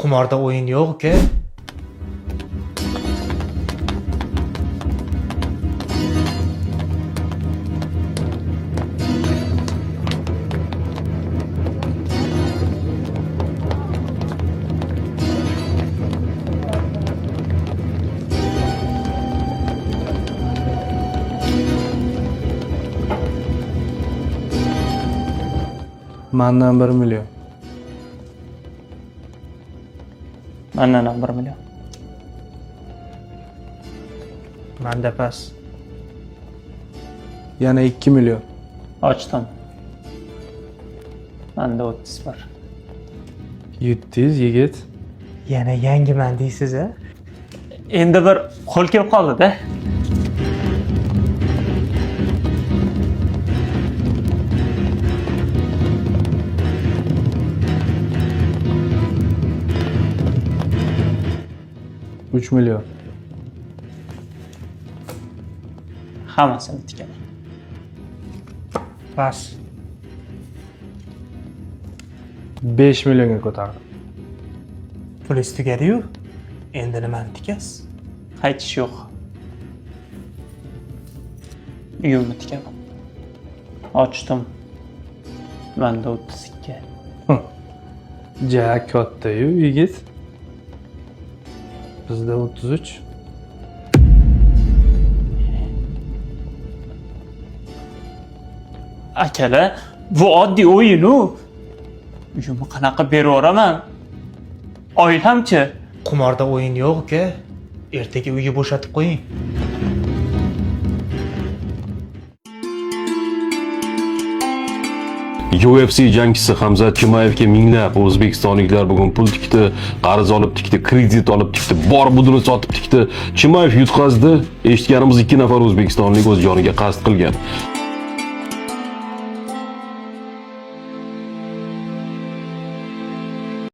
Kumarda oyun yok ki. Mandan 1 million. Mandan ham 1 million. Mende pas. Yana 2 million. Ochdim. Manda 30 bor. 700 yigit. Yana yangiman deysiz a? Endi bir qo'l kelib qoldi-da. $3 million. Hammasini tikaman. Pas. 5 millionga ko'tardim. Pulingiz tugadi-yu. Endi nimani tikasiz? Qaytish yo'q. Uyimni tikaman. Ochdim. Manda 32. Ja katta-yu yigit. Bizda 33. Akalar, bu oddiy o'yin-u. Uyimni qanaqa berib yuboraman? Oilamchi? Kumarda oyun yok ki. Ertaga uyga bo'shatib qo'ying. UFC jangchisi Hamzat Chimayevga minglab o'zbekistonliklar bugun pul tikdi, qarz olib tikdi, kredit olib tikdi, bor budini sotib tikdi. Chimayev yutqazdi. Eshitganimiz 2 nafar o'zbekistonlik o'z joniga qasd qilgan.